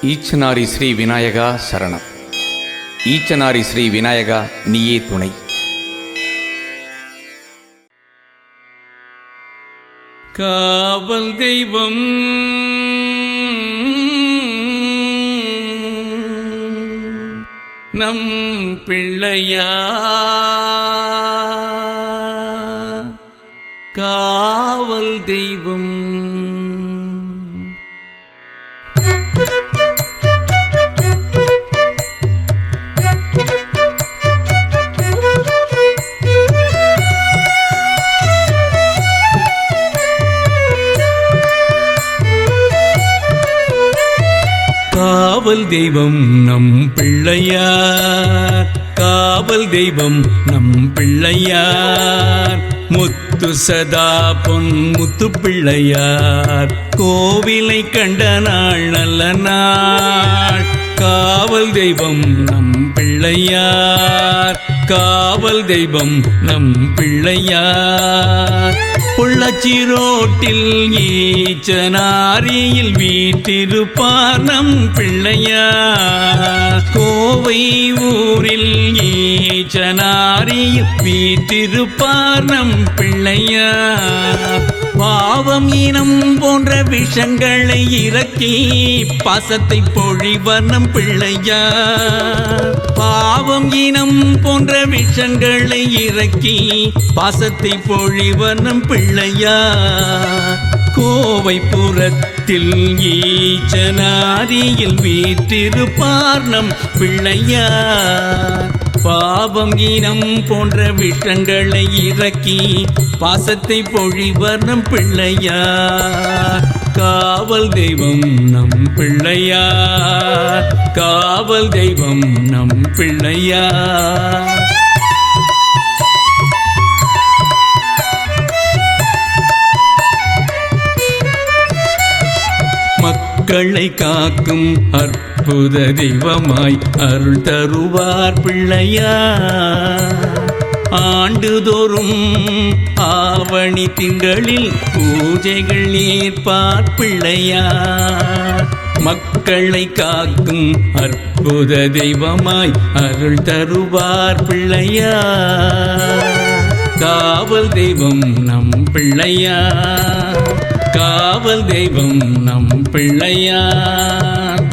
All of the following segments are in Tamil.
ஈச்சனாரி ஸ்ரீ விநாயகா சரணம். ஈச்சனாரி ஸ்ரீ விநாயகா நீயே துணை. காவல் தெய்வம் நம் பிள்ளையா, காவல் தெய்வம் காவல் தெய்வம் நம் பிள்ளையார், காவல் தெய்வம் நம் பிள்ளையார், முத்து சதா பொன் முத்து பிள்ளையார், கோவிலை கண்ட நாள் நல்ல நாள். காவல் தெய்வம் நம் பிள்ளையார், காவல் தெய்வம் நம் பிள்ளையார், பொள்ளாச்சி ரோட்டில் ஈச்சனாரியில் வீற்றிருப்பார் நம் பிள்ளையார், கோவை ஊரில் ஈச்சனாரியில் வீற்றிருப்பார் நம் பிள்ளையார், பாவம் இனம் போன்ற விஷங்களை இறக்கி பாசத்தை பொழிவர் நம் பிள்ளையார், பாவம் இனம் போன்ற விஷங்களை இறக்கி பாசத்தை பொழிவர் நம் பிள்ளையார், கோவை புறத்தில் ஈச்சனாரியில் வீற்றிருப்பார் நம் பிள்ளையார், பாவம் இனம் போன்ற விஷங்களை இறக்கி பாசத்தை பொழிவர் நம் பிள்ளையார், காவல் தெய்வம் நம் பிள்ளையார், காவல் தெய்வம் நம் பிள்ளையார். மக்களை காக்கும் அற்புத தெய்வமாய் அருள் தருவார் பிள்ளையார், ஆண்டுதோறும் ஆவணி திங்களில் பூஜைகள் ஏற்பார் பிள்ளையார், மக்களை காக்கும் அற்புத தெய்வமாய் அருள் தருவார் பிள்ளையார், காவல் தெய்வம் நம் பிள்ளையார், காவல் தெய்வம் நம் பிள்ளையார்.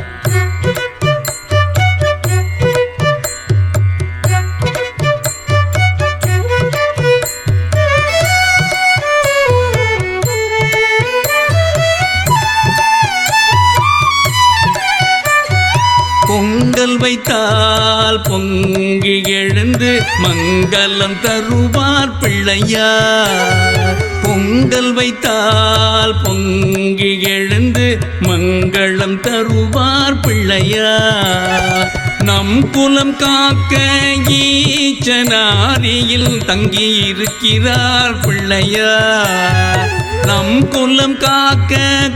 பொங்கல் வைத்தால் பொங்கி எழுந்து மங்களம் தருவார் பிள்ளையார், பொங்கல் வைத்தால் பொங்கி எழுந்து மங்களம் தருவார் பிள்ளையார், நம் குலம் காக்க ஈச்சனாரியில் தங்கி இருக்கிறார் பிள்ளையார், நம் குலம் காக்க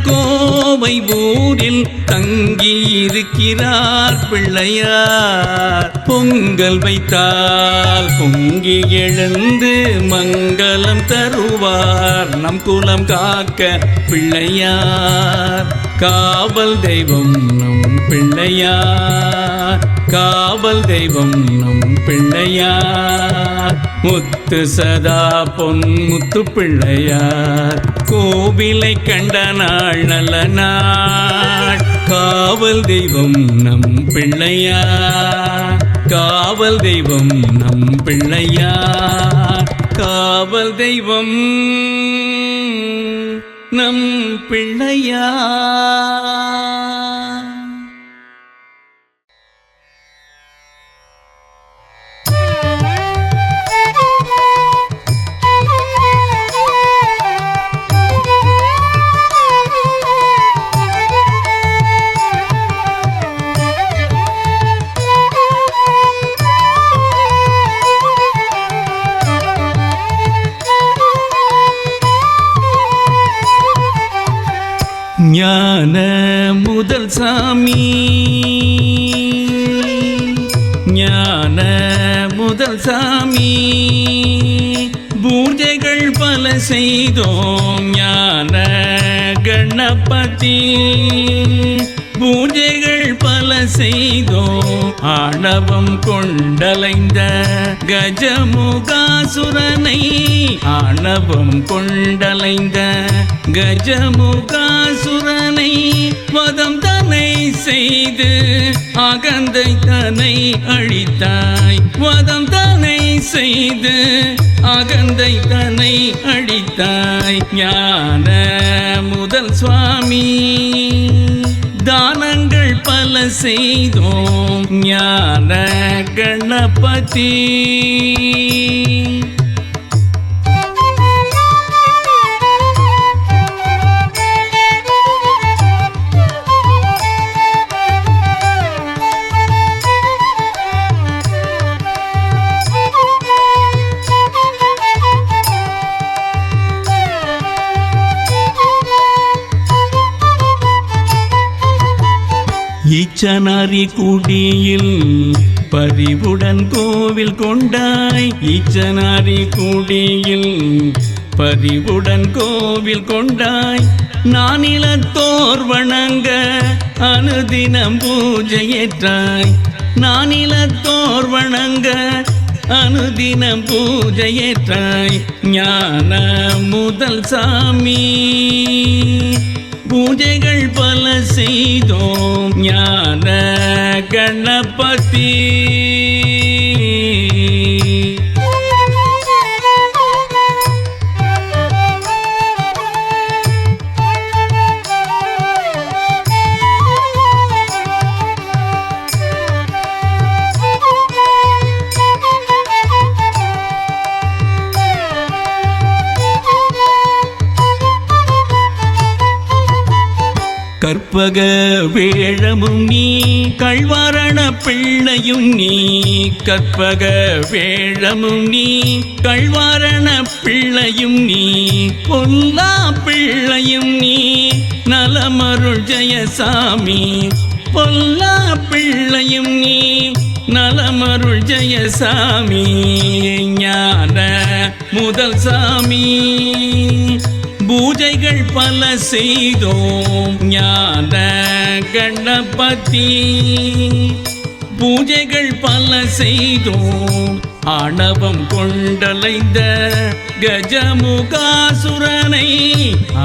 கோவை ஊரில் தங்கி இருக்கிறார் பிள்ளையார், பொங்கல் வைத்தால் பொங்கி எழுந்து மங்களம் தருவார் நம் குலம் காக்க பிள்ளையார், காவல் தெய்வம் நம் பிள்ளையார், காவல் தெய்வம் நம் பிள்ளையார், முத்து சதா பொன் முத்து பிள்ளையார், கோவிலை கண்ட நாள் நல்ல நாள். காவல் தெய்வம் நம் பிள்ளையார், காவல் தெய்வம் நம் பிள்ளையார், காவல் தெய்வம் நம் பிள்ளையார். ஞான முதல் சாமி, ஞான முதல் சாமி, பூஜைகள் பல செய்தோம் ஞான கணபதி, பூஜைகள் செய்தோம் ஆணவம் கொண்டலைந்த கஜமுகாசுரனை ஆணவம் கொண்டலைந்த கஜமுகாசுரனை வதம் தன்னை செய்து அகந்தை தன்னை அழித்தாய் வதம் தன்னை செய்து அகந்தை தன்னை அழித்தாய் ஞான முதல் சுவாமி தானங்கள் பல செய்தோம் ஞான கணபதி ஈச்சனாரி குடியில் பரிவுடன் கோவில் கொண்டாய் ஈச்சனாரி குடியில் பரிவுடன் கோவில் கொண்டாய் நானிலத்தோர் வணங்க அனுதினம் பூஜையேற்றாய் நானிலத்தோர் வணங்க அனுதினம் பூஜையேற்றாய் ஞான முதல் சாமி பூஜைகள் பல செய்தோம் ஞான கணபதி கற்பக வேழமும் நீ கள்வாரண பிள்ளையும் நீ கற்பக வேழமும் நீ கள்வாரண பிள்ளையும் நீ பொல்லா பிள்ளையும் நீ நலமருள் ஜெயசாமி பொல்லா பிள்ளையும் நீ நலமருள் ஜெயசாமி ஞான முதல் சாமி பூஜைகள் பல செய்தோம் ஞான கணபதி பூஜைகள் பல செய்தோம் ஆணவம் கொண்டலைந்த கஜமுகாசுரனை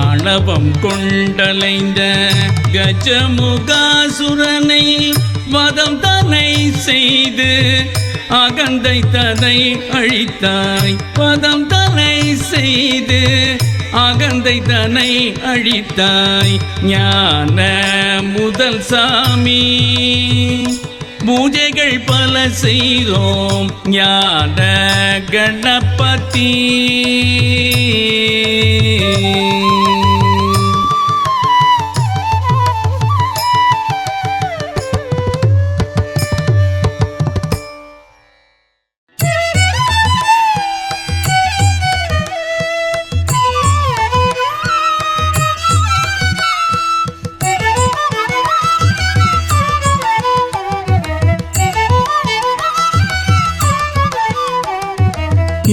ஆணவம் கொண்டலைந்த கஜமுகாசுரனை வதம் தன்னை செய்து அகந்தை தன்னை அழித்தாய் வதம் தன்னை செய்து அகந்தை தன்னை அழித்தாய் ஞான முதல் சாமி பூஜைகள் பல செய்தோம் ஞான கணபதி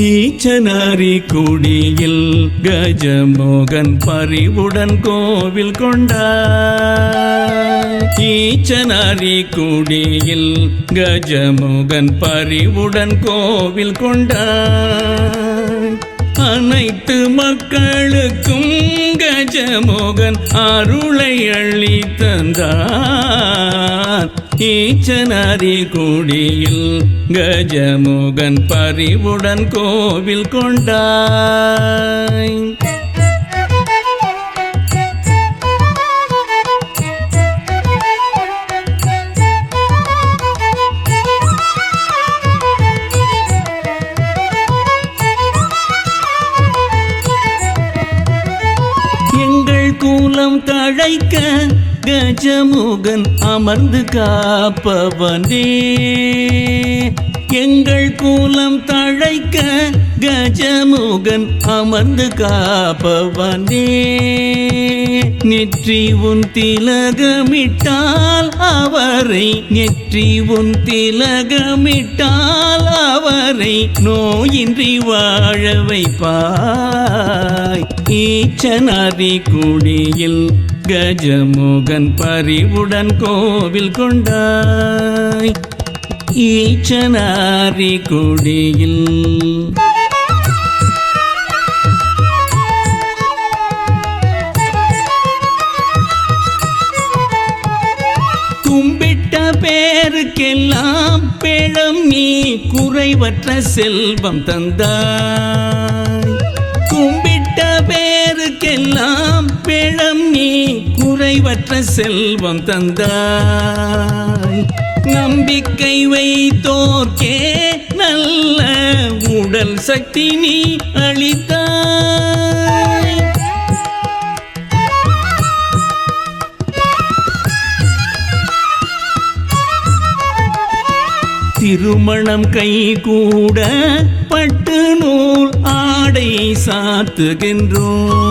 ஈச்சனாரி குடியில் கஜமோகன் பரிவுடன் கோவில் கொண்டார் ஈச்சனாரி குடியில் கஜமோகன் பரிவுடன் கோவில் கொண்டார் அனைத்து மக்களுக்கும் கஜமோகன் அருளை அள்ளி தந்தார் ஈச்சனாரி குடியில் கஜமோகன் பரிவுடன் கோவில் கொண்டாய் கூலம் தழைக்க கஜமுகன் அமர்ந்து காப்பவனே எங்கள் கூலம் தழைக்க கஜமுகன் அமர்ந்து காப்பவனே நெற்றி உன் திலகமிட்டால் அவரை நெற்றி உன் திலகமிட்டால் அவரை நோயின்றி வாழ வைப்பாய் ஈச்சனாரி குடியில் கஜமுகன் பரிவுடன் கோவில் கொண்டாய் ஈச்சனாரி குடியில். கும்பிட்ட பேருக்கெல்லாம் பேழம் நீ குறைவற்ற செல்வம் தந்தாய். கும்பிட்ட பேருக்கெல்லாம் பேழம் நீ குறைவற்ற செல்வம் தந்தாய். நம்பிக்கை வைத்தோர்க்கே நல்ல உடல் சக்தி நீ அளித்தாய். திருமணம் கைகூட பட்டு நூல் ஆடை சாத்துகின்றோம்.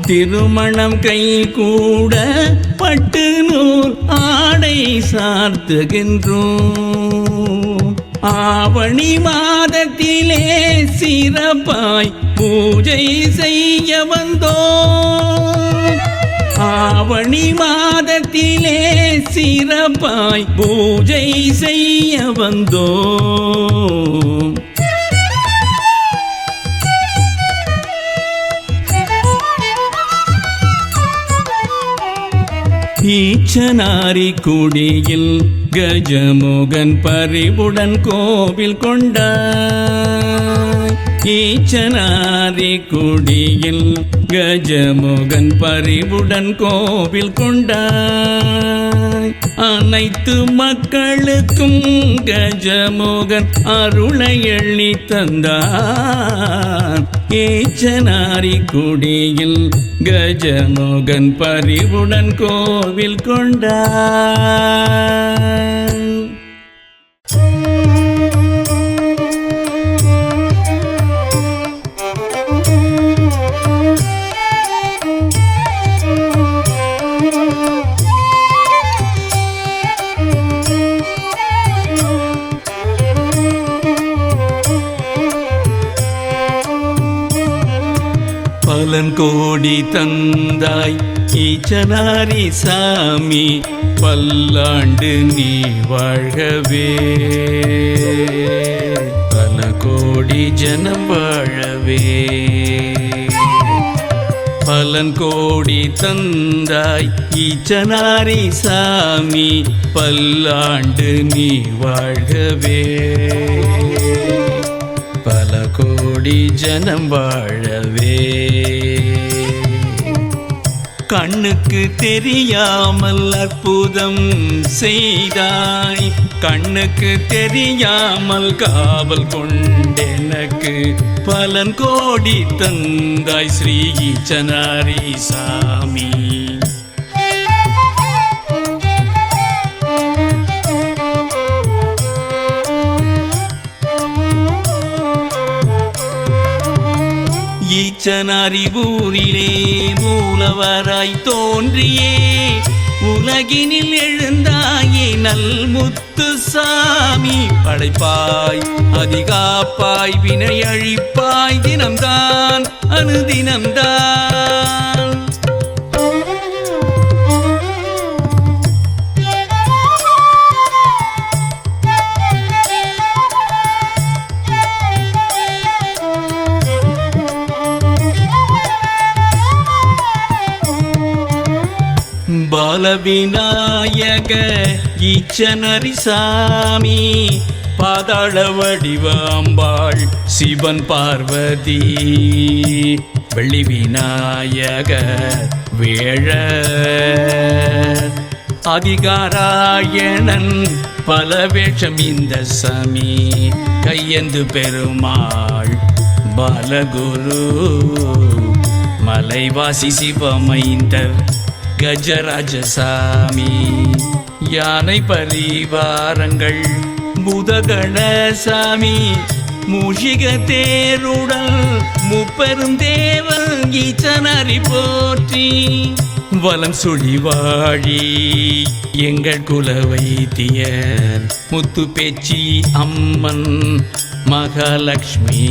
திருமணம் கைகூட பட்டு நூல் ஆடை சாத்துகின்றோம். ஆவணி மாதத்திலே சிறப்பாய் பூஜை செய்ய வந்தோம். ஆவணி மாதத்திலே சிறப்பாய் பூஜை செய்ய வந்தோம். ஈச்சனாரி குடியில் கஜமுகன் பரிவுடன் கோவில் கொண்டாய். ஈச்சனாரி குடியில் கஜமுகன் பரிவுடன் கோவில் கொண்டாய். அனைத்து மக்களுக்கும் கஜமுகன் அருளை எள்ளி தந்தான். ஈச்சனாரி குடியில் கஜமுகன் பரிவுடன் கோவில் கொண்டாய். பலன் கோடி தந்தாய் ஈச்சனாரி சாமி, பல்லாண்டு நீ வாழ்கவே, பல கோடி ஜனம் வாழவே. பலன் கோடி தந்தாய் ஈச்சனாரி சாமி, பல்லாண்டு நீ வாழ்கவே, பல கோடி ஜனம் வாழவே. கண்ணுக்கு தெரியாமல் அற்புதம் செய்தாய், கண்ணுக்கு தெரியாமல் காவல் கொண்டெனக்கு பலன் கோடி தந்தாய் ஸ்ரீ ஈச்சனாரி சாமி. ஈச்சனாரி ஊரிலே மூலவராய் தோன்றியே உலகினில் எழுந்தாயே நல்முத்து சாமி. படைப்பாய் அதிகாப்பாய் வினை அழிப்பாய் தினம்தான் அனுதினம்தான். பாலவிநாயக ஈச்சனாரி சாமி, பாதாள வடிவாம்பாள் சிவன் பார்வதி, வெள்ளி விநாயக வேழ அதிகாராயணன் பல வேஷம் இந்த சாமி. கையந்து பெருமாள் பாலகுரு மலைவாசி சிவமைந்தர் கஜராஜசாமி. யானை பரிவாரங்கள் புதகணசாமி, மூஷிக தேருடல் முப்பெரும் தேவன் ஈச்சனாரி போற்றி. வலம் சுழிவாழி எங்கள் குல வைத்தியர் முத்து பேச்சி அம்மன் மகாலட்சுமி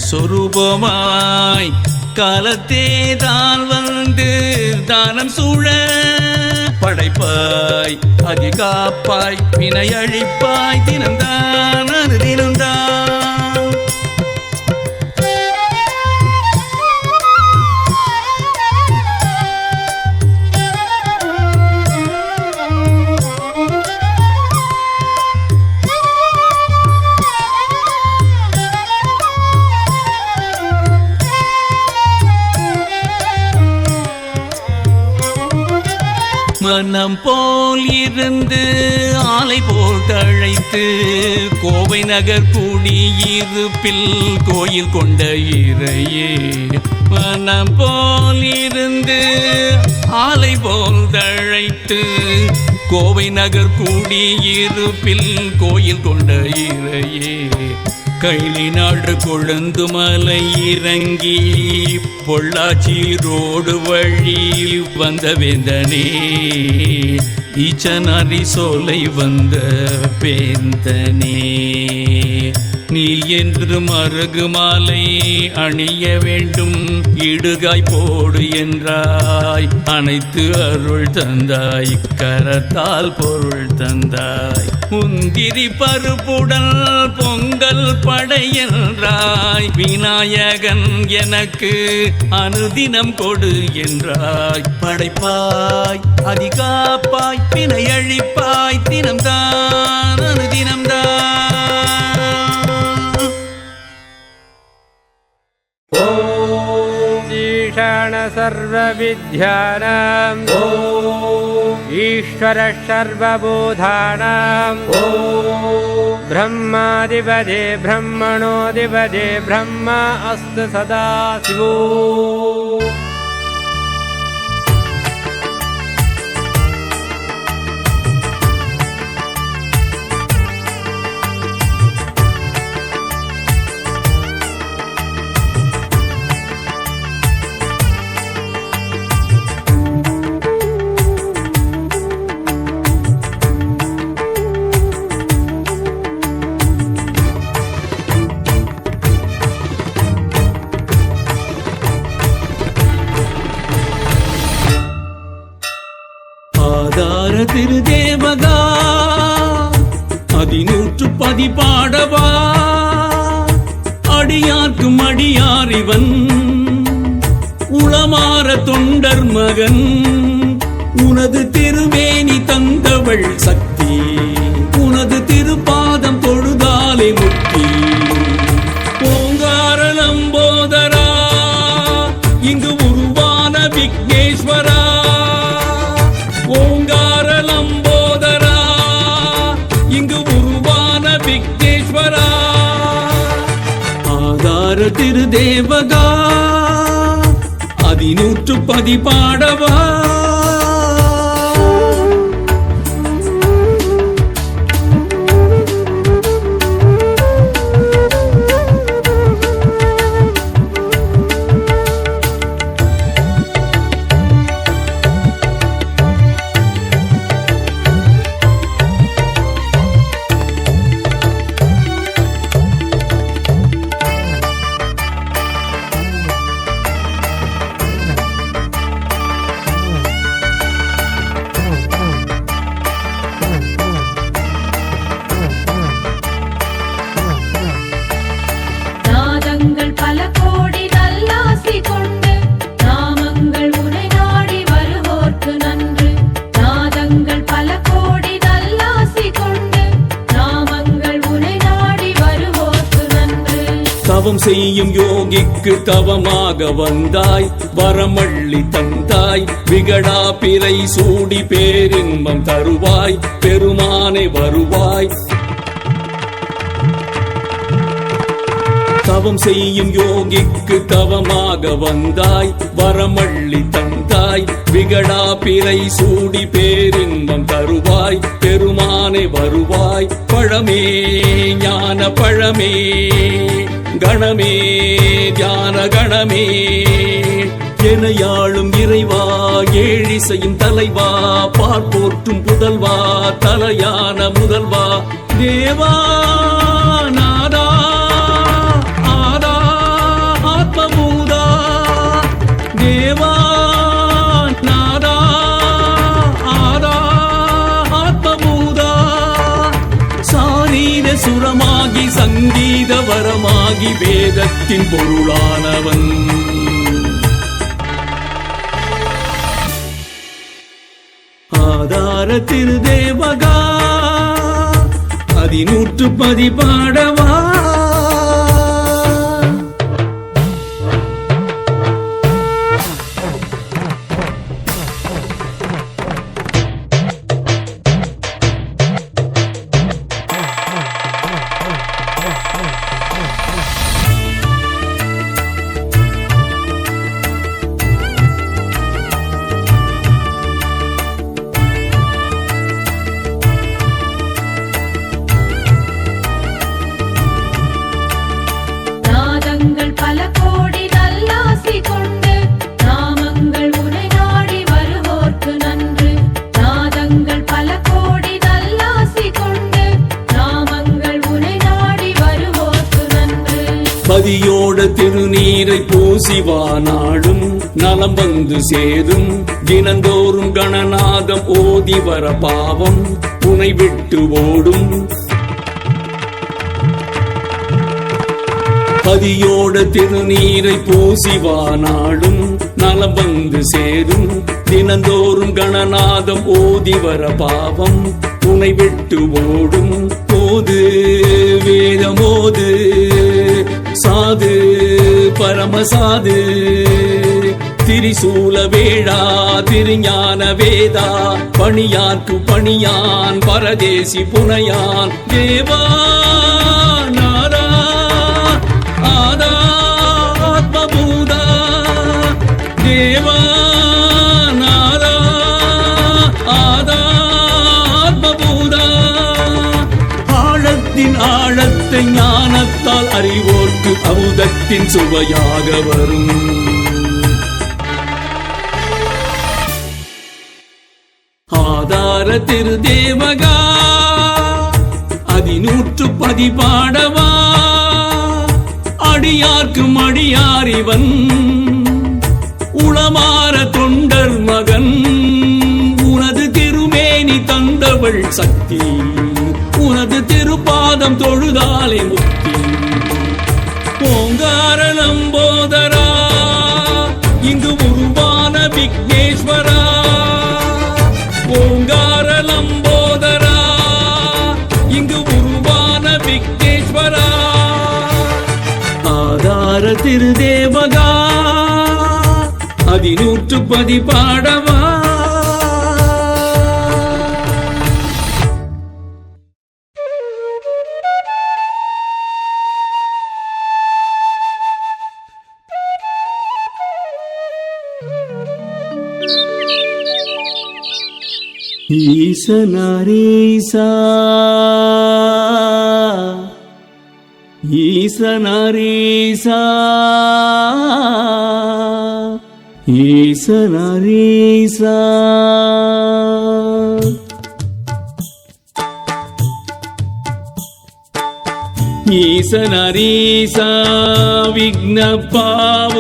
சொரூபமாய் காலத்தே தான் வந்து தானம் சூழ படைப்பாய் அதி காப்பாய் வினை அழிப்பாய் தினம்தான் அது தினம்தான். மனம் போல் இருந்து ஆலை போல் தழைத்து கோவை நகர் குடியிருப்பில் கோயில் கொண்ட இறையே. மனம் போல் இருந்து ஆலை போல் தழைத்து கோவை நகர் குடியிருப்பில் கோயில் கொண்ட இறையே. கைலி நாடு கொழுந்து மலை இறங்கி பொள்ளாச்சி ரோடு வழி வந்த வேந்தனே. ஈச்சனாரி சோலை வந்த வேந்தனே. நீ என்று மருகு மாலை அணிய வேண்டும் இடுகாய் போடு என்றாய். அனைத்து அருள் தந்தாய் கரத்தால் பொருள் தந்தாய். முந்திரி பருப்புடல் பொங்கல் படையென்றாய். விநாயகன் எனக்கு அனுதினம் கொடு என்றாய். படைப்பாய் அதிகாப்பாய் வினை அழிப்பாய் தினம்தான் அனுதினம்தான். सर्वविद्यानां ईश्वरः सर्वभूतानां ब्रह्माधिपते ब्रह्मणोऽधिपते ब्रह्म अस्तु सदा शिवो. திருதேவகா அதிநூற்று பதி பாடவா. அடியார்க்கும் அடியார் இவன் உளமாற தொண்டர் மகன். உனது திருவேணி தந்தவள் சக்தி. உனது திருப்பாதம் தொழுதாலே முக்தி. ஓங்கார லம்போதரா இங்கு உருவான விக்னேஸ்வரா. ஓங்கார லம்போதரா இங்கு உருவான விக்னேஸ்வரா. ஆதார திருதேவகா அதிநூற்று பதி பாடவா. தவம் செய்யும் யோகிக்கு தவமாக வந்தாய். வரமள்ளி தந்தாய். விகடா பிறை சூடி பேரின்பம் தருவாய். பெருமானை வருவாய். தவம் செய்யும் யோகிக்கு தவமாக வந்தாய். வரமள்ளி தந்தாய். விகடா பிறை சூடி பேரின்பம் தருவாய். பெருமானை வருவாய். பழமே ஞான பழமே கணமே தியான கணமே. எனையாளும் இறைவா ஏழிசையும் தலைவா. பார்ப்போற்றும் புதல்வா தலையான முதல்வா. தேவா நாதா ஆதா ஆத்மபூதா சங்கீத வரமாகி வேதத்தின் பொருளானவன். ஆதார திருதேவகா அதிநூற்று பதிபாடவா. பதியோட திருநீரை பூசிவா நாடும் நலம் வந்து சேரும். தினந்தோறும் கணநாதம் ஓதி வர பாவம் துணை விட்டு ஓடும். பதியோட திருநீரை பூசிவா நாடும் நலம் வந்து சேரும். தினந்தோறும் கணநாதம் ஓதி வர பாவம் துணை விட்டு ஓடும். போது வேதமோது சாது பரமசாது திரிசூல வேளா திருஞான வேதா பணியார்க்கு பணியான் பரதேசி புனையான் தேவா நாரா ஆதா ஆத்மபூதா தேவா நாரா ஆதா ஆத்மபூதா. ஆழத்தின் ஆழத்தை ஞானத்தால் அறிவோர்க்கு அமுதத்தின் சுவையாக வரும். ஆதார திருதேவகா அதிநூற்று பதிபாடவா. அடியார்க்கு மடியாரிவன் உளமாற தொண்டர் மகன். உனது திருமேனி தந்தவள் சக்தி உனது திருப்பாதம் தொழுதாலே முக்தி. ஓங்கார லம்போதரா இங்கு உருவான விக்னேஸ்வரா. ஓங்கார லம்போதரா இங்கு உருவான விக்னேஸ்வரா. ஆதார திருதேவகா அதிநூற்று பதிபாடவா. ஈசனாரீசா ஈசனாரீசா ஈசனாரீசா. ஈசனாரீசா விக்னப்பா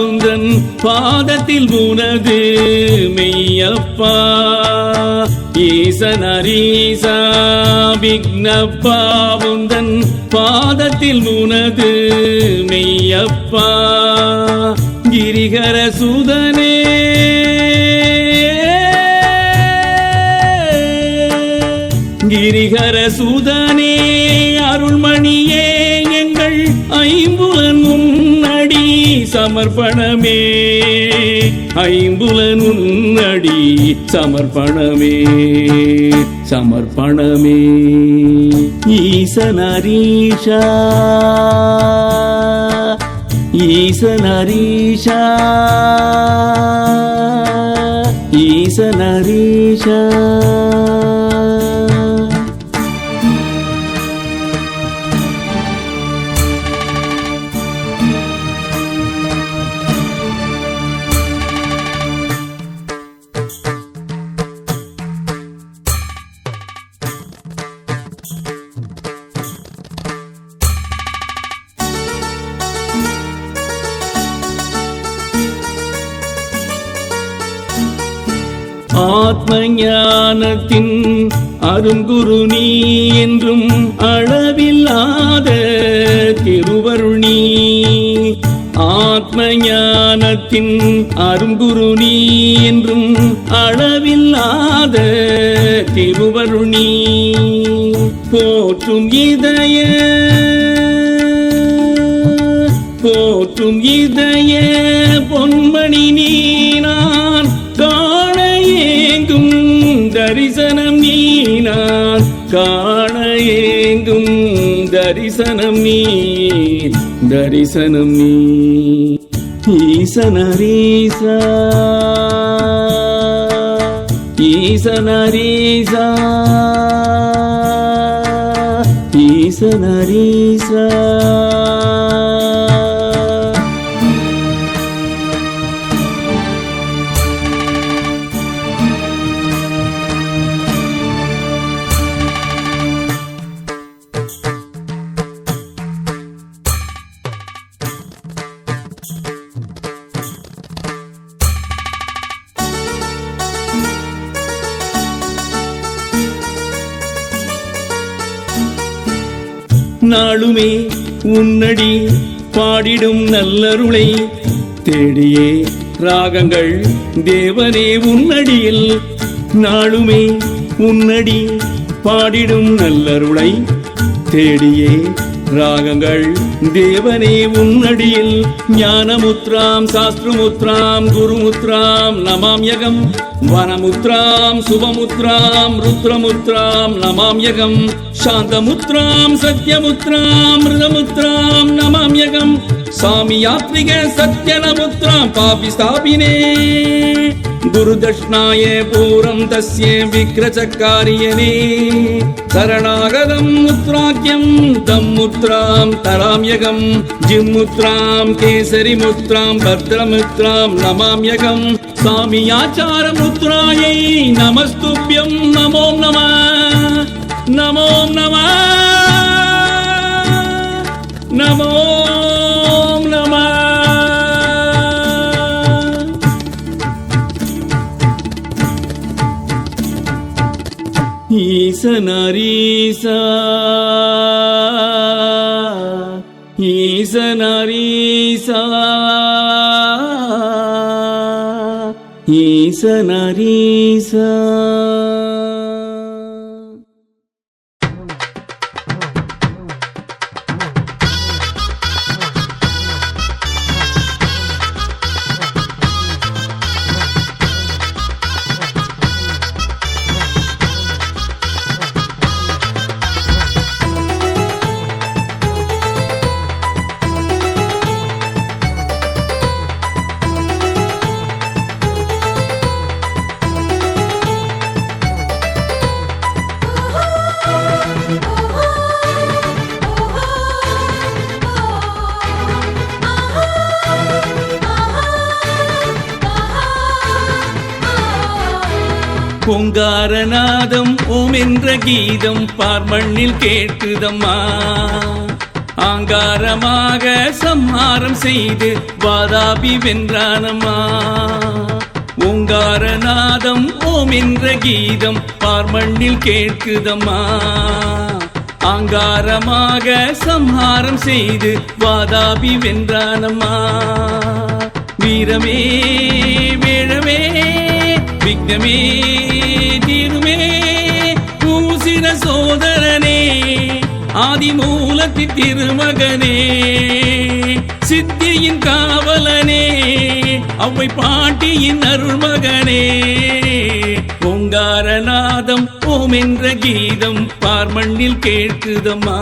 உந்தன் பாதத்தில் உனது மெய்யப்பா. ஈசனாரீசா விக்னப்பா உந்தன் பாதத்தில் உனது மெய்யப்பா. கிரிகர சுதனே கிரிகர சுதனே அருள்மணியே எங்கள் ஐம்புலன் உன்னடி சமர்ப்பணமே. ஐம்புலன் உன்னடி சமர்ப்பணமே சமர்ப்பணமே. ஈசனாரீஷா ஈசனாரீஷா ஈசனாரீஷா. ஆத்ம ஞானத்தின் அருங்குரு நீ என்றும் அளவில்லாத திருவருணி ஆத்ம ஞானத்தின் அருங்குரு நீ என்றும் அளவில்லாத திருவருணி போற்றும் இதய பொன்மணி நீ நான் காண ஏங்கும் தரிசனம் நீ நான் காண ஏங்கும் தரிசனம் நீ ஈசனரீசா ஈசனரீசா ஈசனரீசா நாளுமே உன்னடி பாடிடும் நல்லருளை தேடியே ராகங்கள் தேவனே உன்னடியில் நாளுமே உன்னடி பாடிடும் நல்லருளை தேடியே ராகங்கள் தேவனே உன்னடியில் ஞானமுத்ராம் சாஸ்திரமுத்ராம் குருமுத்ராம் நமாம்யகம் வனமுத்ராம் சுபமுத்ராம் ருத்ரமுத்ராம் நமாம்யகம் சாந்தமுத்ராம் சத்யமுத்ராம் மிருதமுத்ராம் நமாம்யகம் சாமியாத்ரிக சத்யனமுத்ராம் பாபிஸ்தாபினே குருதஷ்ணாய பூரம் தஸ்ய விக்ரசக்காரியனே சரணாகதம் முத்ராக்யம் தம் முத்ராம் தராம்யகம் ஜிம்முத்ராம் கேசரி முத்ராம் பத்ரமுத்ராம் நமாம்யகம் சாமியாச்சார முத்ராயை நமஸ்துப்யம் நமோ நம நமோ நம நமோ நம ஈசனரீசா ஈசனரீசா ஈசனரீசா பொங்காரநாதம் ஓம் என்ற கீதம் பார்மண்ணில் கேட்குதம்மா ஆங்காரமாக சம்ஹாரம் செய்து வாதாபி வென்றானம்மா ஓங்காரநாதம் ஓம் என்ற கீதம் பார்மண்ணில் கேட்குதம்மா ஆங்காரமாக சம்ஹாரம் செய்து வாதாபி வென்றானம்மா வீரமே வேழமே விக்னமே தீருமே பூசின சோதரனே ஆதிமூலத்தி திருமகனே சித்தியின் காவலனே அவ்வை பாட்டியின் அருள்மகனே ஓங்காரநாதம் ஓம் என்ற கீதம் பார்மண்ணில் கேட்குதம்மா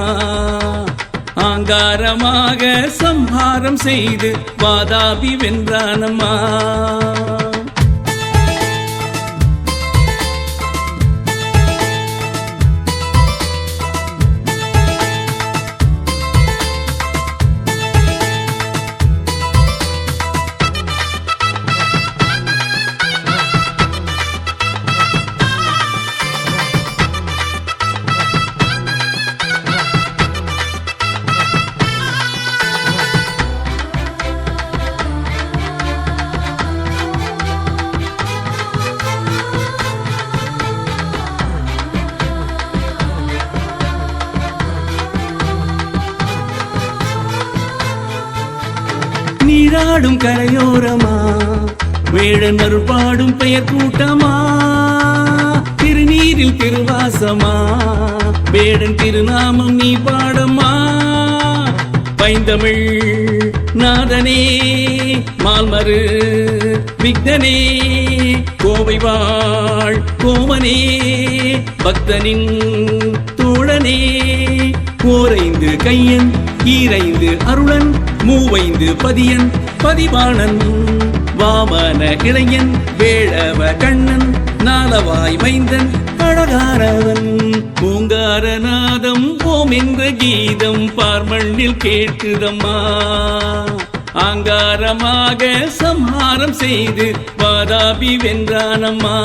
ஆங்காரமாக சம்ஹாரம் செய்து வாதாபி வென்றானம்மா நீராடும் கரையோரமா வேடன் அருள்பாடும் பெயர் கூட்டமா திருநீரில் திருவாசமா வேடன் திருநாமம் நீ பாடமா பைந்தமிழ் நாதனே மால்மரு விக்னனே கோவை வாழ் கோமனே பக்தனின் தோழனே ஓரைந்து கையன் ஈரைந்து அருளன் மூவைந்து பதியன் பதிவாணன் வாமன இளையன் வேழவ கண்ணன் நாலவாய் மைந்தன் அழகானவன் பூங்காரநாதம் ஓம் என்ற கீதம் பார்மண்ணில் கேட்குதம்மா ஆங்காரமாக சம்ஹாரம் செய்து வாதாபி வென்றானம்மா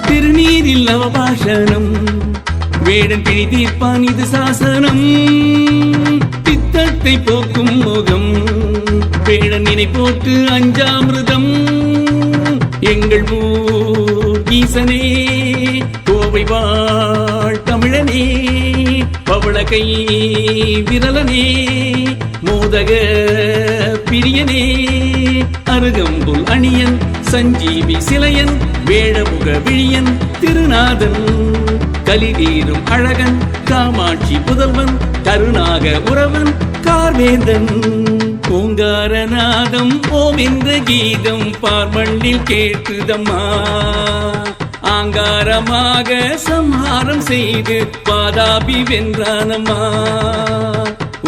திருநீரில் அவபாஷணம் வேடன் பிழை தீர்ப்பான் இது சாசனம் பித்தத்தை போக்கும் முகம் வேடன் நினை போட்டு அஞ்சாமிருதம் எங்கள் ஊர் ஈசனே கோவை வாழ் தமிழனே பவளகை விரலனே மோதக பிரியனே அருகம்புல் அணியன் சஞ்சீவி சிலையன் வேழமுக விழியன் திருநாதன் கலிதீரும் அழகன் காமாட்சி புதல்வன் கருணாக உறவன் கார்வேந்தன் பூங்காரநாதம் ஓம் என்ற கீதம் பார்மண்ணில் கேட்குதம்மா ஆங்காரமாக சம்ஹாரம் செய்து வாதாபி வென்றானம்மா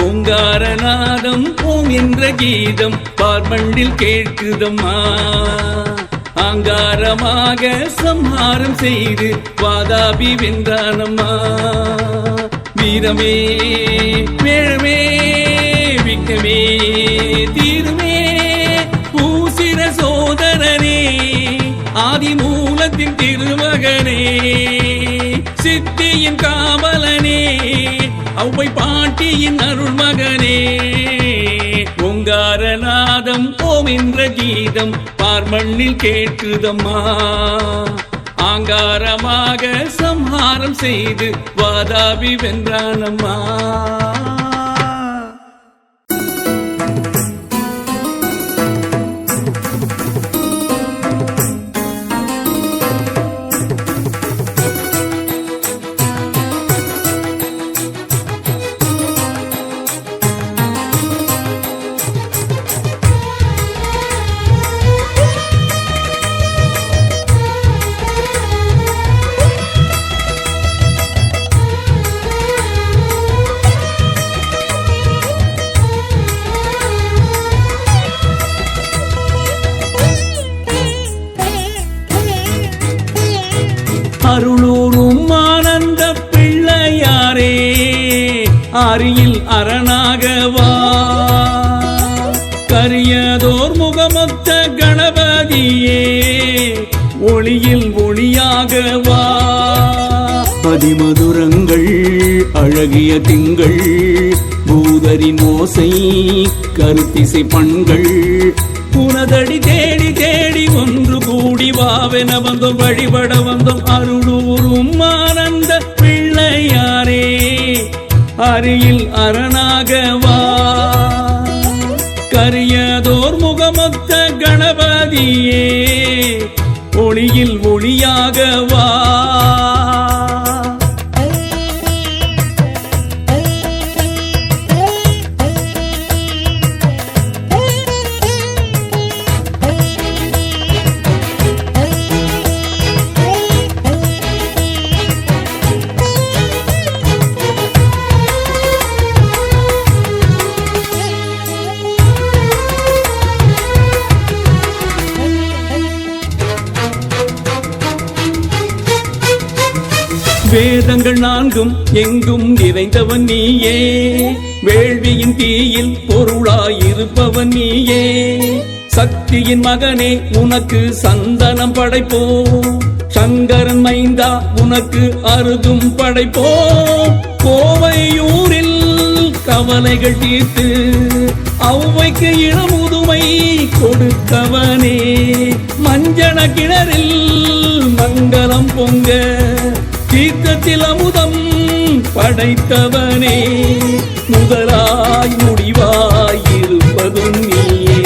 ஓங்காரநாதம் ஓம் என்ற கீதம் பார்மண்ணில் கேட்குதம்மா ஆங்காரமாக சம்ஹாரம் செய்து வாதாபி வென்றானம்மா வீரமே வேழமே விக்னமே தீருமே பூசிர சோதரனே ஆதிமூலத்தின் திருமகனே சித்தியின் காவலனே அவ்வை பாட்டியின் அருள்மகனே ஓங்காரநாதம் ஓம் என்ற கீதம் பார்மண்ணில் கேட்குதம்மா ஆங்காரமாக சம்ஹாரம் செய்து வாதாபி வென்றானம்மா அருளூரும் ஆனந்த பிள்ளையாரே ஆரியில் அரணாகவா கரியதோர் முகமொத்த கணபதியே ஒளியில் ஒளியாகவா அதிமதுரங்கள் அழகிய திங்கள் பூதரின் ஓசை கருத்திசை பண்கள் புனதடி தேடி தேடி ஒன்று கூடி வாவென வந்தோம் வழிபட வந்தோம் அருளூரும் ஆனந்த பிள்ளையாரே அருகில் அரணாகவா கரியதோர் முகமொத்த கணபதியே ஒளியில் ஒளியாகவா வேதங்கள் நான்கும் எங்கும் நிறைந்தவன் நீயே, வேள்வியின் தீயில் பொருளாயிருப்பவன் நீயே. சக்தியின் மகனே உனக்கு சந்தனம் படைப்போ, சங்கரன் மைந்தா உனக்கு அருகும் படைப்போ. கோவையூரில் கவலைகள் தீர்த்து ஔவைக்கு இளமுதுமை கொடுத்தவனே, மஞ்சன கிணறில் மங்களம் பொங்க தீர்த்தத்தில் அமுதம் படைத்தவனே. முதலாய் முடிவாய் இருப்பதும் நீயே,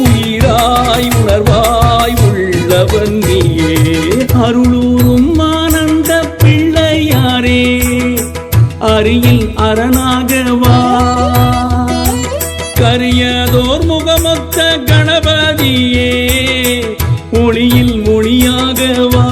உயிராய் உணர்வாய் உள்ளவன் நீயே. அருளூரும் ஆனந்த பிள்ளையாரே, அரியில் அரணாகவா. கரியதோர் முகமொத்த கணபதியே, ஒளியில் மொழியாகவா.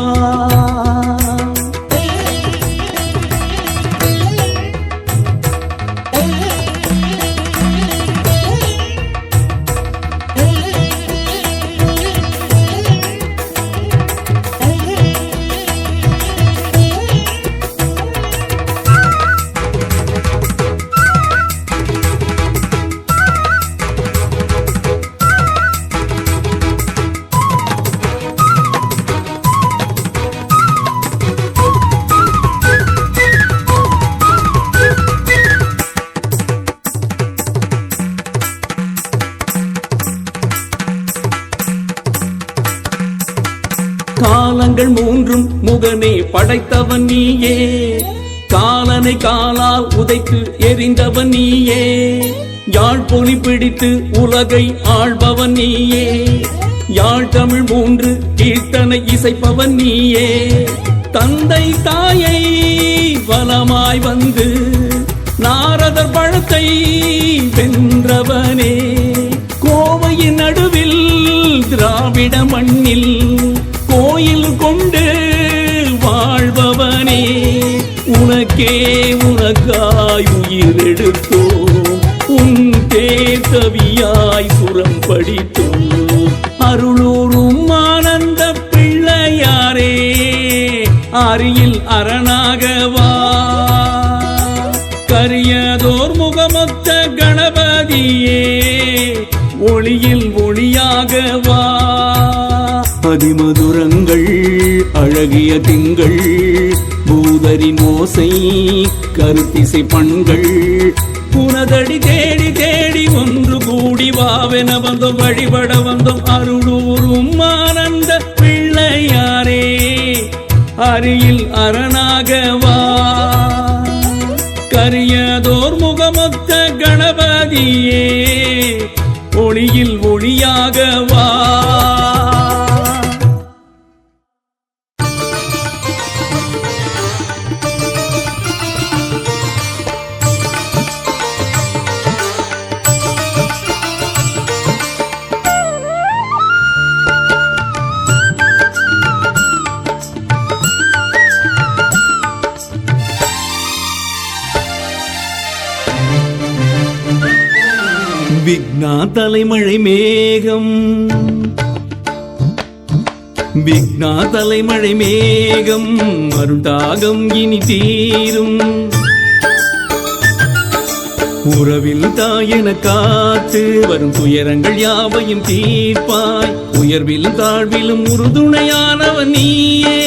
காலங்கள் மூன்றும் முகனே படைத்தவன் நீயே, காலனை காலால் உதைத்து எரிந்தவன் நீயே. யாழ்பொலி பிடித்து உலகை ஆள்பவன் நீயே, யாழ் தமிழ் மூன்று கீர்த்தனை இசைப்பவன் நீயே. தந்தை தாயை வலமாய் வந்து நாரதர் பழத்தை வென்றவனே. கோவையின் நடுவில் திராவிட மண்ணில் கோயில் கொண்டு வாழ்பவனே. உனக்கே உனக்காய் உயிர் எடுத்தோம், உன் தேர்கவியாய் சுரம் படித்தோம். அருளூரும் ஆனந்த பிள்ளையாரே, அரியில் அரணாகவா. கரியதோர் முகமொத்த கணபதியே, ஒளியில் ஒளியாகவா. அதிமதுரங்கள் அழகிய திங்கள், பூதரின் ஓசை கருத்திசை பண்கள். புனதடி தேடி தேடி ஒன்று கூடி வாவென வந்தோம், வழிபட வந்தோம். அருளூரும் ஆனந்த பிள்ளையாரே, அரியில் அரணாகவா. கரியதோர் முகமொத்த கணபதியே, ஒளியில் ஒளியாகவா. விக்னா தலைமழை மேகம், விக்னா தலைமழை மேகம், அருள்தாகம் இனி தீரும். உறவில் தாயென காத்து வரும் துயரங்கள் யாவையும் தீர்ப்பாய், உயர்வில் தாழ்விலும் உறுதுணையானவன் நீயே.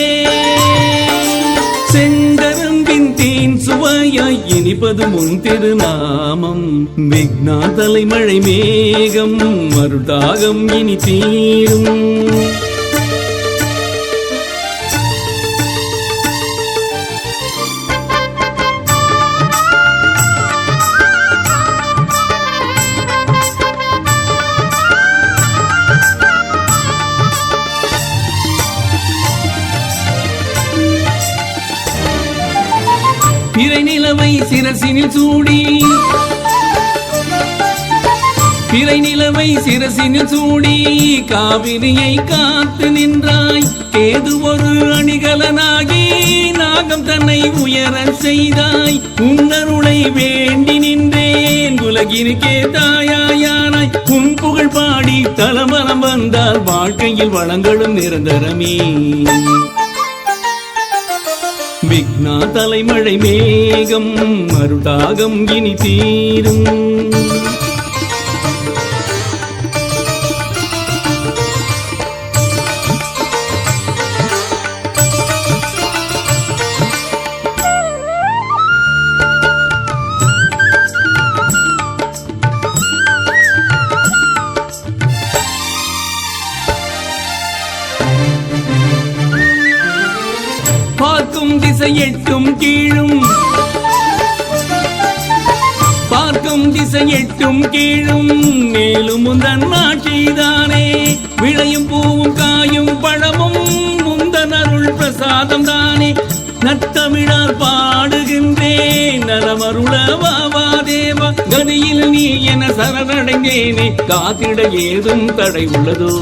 செங்கரும்பின் தேன் சுவையாய் இனிப்பது முன் திருநாமம். விக்னா தலைமழை மேகம், அருள்தாகம் இனி தீரும். பிறை நிலவை சிரசினில் சூடி, பிறை நிலவை சிரசினில் சூடி காவிரியை காத்து நின்றாய். கேது ஒரு அணிகலனாகி நாகம் தன்னை உயர செய்தாய். உன்னருளை வேண்டி நின்றேன், உலகிற்கே தாயாயானாய். உன் புகழ் பாடி தலமலம் வந்தால் வாழ்க்கையில் வளங்களும் நிரந்தரமே. விக்னா தலைமழை மேகம் மருடாகம் இனி தீரும். பார்க்கும் திசை எட்டும் கீழும், பார்க்கும் திசை எட்டும் கீழும், மேலும் முந்தன் ஆட்சிதானே. விளையும் பூவும் காயும் பழமும் முந்தன் அருள் பிரசாதம் தானே. நத்தமிழால் பாடுகின்றேன் நலமருளவாவா தேவா. கதியில் நீ என சரணடைந்தேனே, காத்திட ஏதும் தடை உள்ளதோ.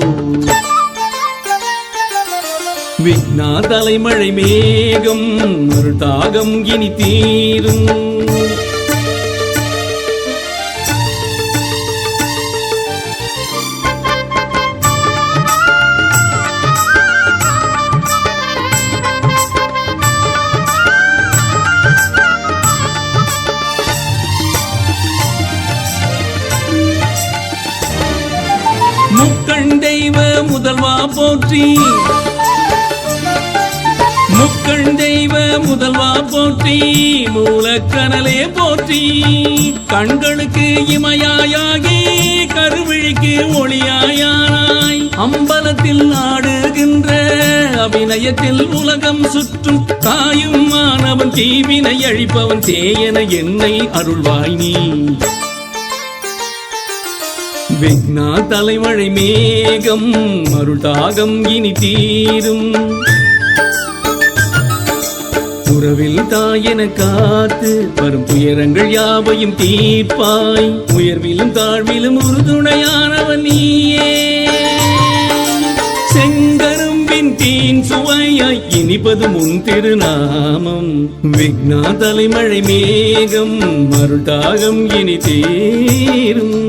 விக்னா தலைமழை மேகம் மருதாகம் இனி தீரும். முக்கண் தெய்வ முதல்வா போற்றி, முக்கண் தெய்வ முதல்வா போற்றி, மூலக்கனலே போற்றி. கண்களுக்கு இமையாயாகி கருவிழிக்கு ஒளியாயானாய். அம்பலத்தில் ஆடுகின்ற அபிநயத்தில் உலகம் சுற்றும் தாயும் மாணவன் தீவினை அழிப்பவன் தேயன என்னை அருள்வாய் நீ. விக்னா தலைமழை மேகம் மருதாகம் இனி தீரும். உறவில் தாயென காத்து வரும் துயரங்கள் யாவையும் தீர்ப்பாய். உயர்விலும் தாழ்விலும் உறுதுணையானவன் நீயே. செங்கரும்பின் தீன் சுவையாய் இனிப்பது முன் திருநாமம். விக்னா தலைமழை மேகம் மருதாகம் இனி தீரும்.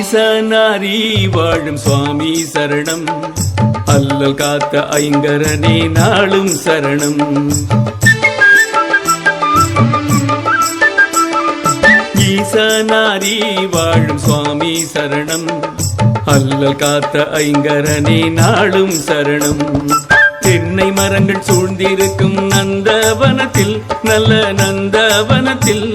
ஈசனாரி வாழும் சுவாமி சரணம். அல்லல் காத்த ஐங்கரனே நாளும் சரணம். ஈசனாரி வாழும் சுவாமி சரணம். அல்லல் காத்த ஐங்கரனே நாளும் சரணம். தென்னை மரங்கள் சூழ்ந்திருக்கும் நந்தவனத்தில், நல்ல நந்தவனத்தில்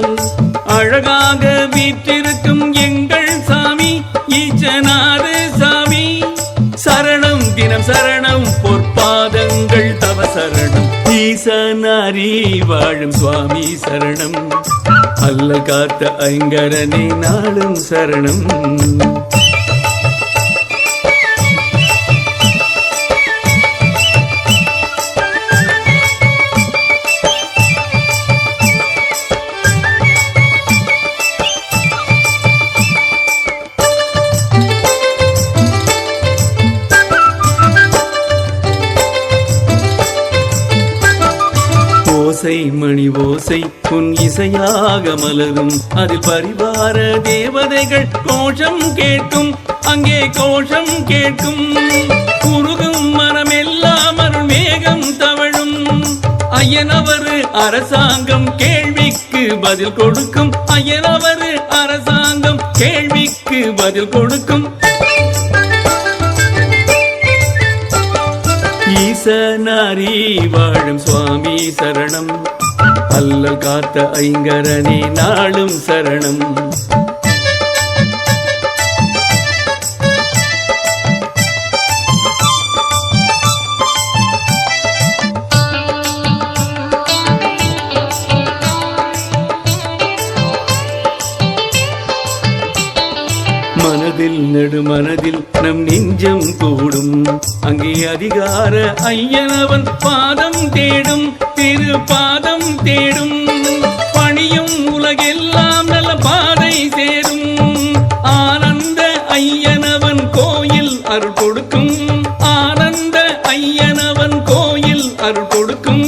அழகாக வீற்றிருக்கும் எங்கள் சாமி ஈச்சனாத சாமி. சரணம் தினம் சரணம் பொற்பாதங்கள் தவ சரணம். ஈசனாரி வாழும் சுவாமி சரணம். அல்லல் காத்த ஐங்கரனே நாளும் சரணம். ஓசை மணி ஓசை உன் இசையாக மலரும். அதில் பரிவார தேவதைகள் கோஷம் கேட்கும். அங்கே கோஷம் கேட்கும். உருகும் மனமெல்லாம் அருள் மேகம் தவழும். ஐயனவர் அரசாங்கம் கேள்விக்கு பதில் கொடுக்கும். ஐயனவர் அரசாங்கம் கேள்விக்கு பதில் கொடுக்கும். ஈசனாரி வாழும் சுவாமி சரணம். அல்லல் காத்த ஐங்கரனே நாளும் சரணம். மனதில் நெடுமனதில் நம் நெஞ்சம் கூடும். அங்கே அதிகார ஐயனவன் பாதம் தேடும். திரு பாதம் தேடும். பணியும் உலகெல்லாம் நல்ல பாதம் அருள் கொடுக்கும்.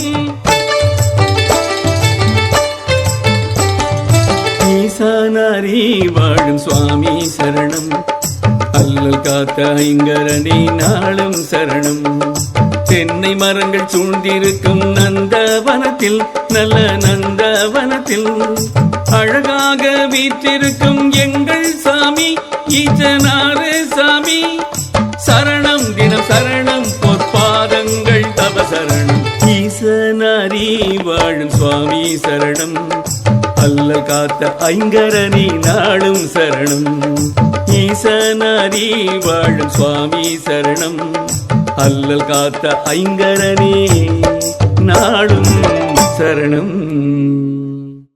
ஈசானாரி வாழும் சுவாமி சரணம், அல்லல் காத்த ஐங்கரனே நாளும் சரணம். தென்னை மரங்கள் சூழ்ந்திருக்கும் நந்தவனத்தில், நல்ல நந்தவனத்தில் அழகாக வீற்றிருக்கும் எங்கள் சாமி ஈச்சனாறு சாமி. சரணம் தினம் சரணம், பொற்பாதங்கள் தவ சரணம். ஈசனாரி வாழும் சுவாமி சரணம், அல்லல் காத்த ஐங்கரனே நாளும் சரணம். ஈசனாரி வாழும் சுவாமி சரணம், அல்லல் காத்த ஐங்கரனே நாளும் சரணம்.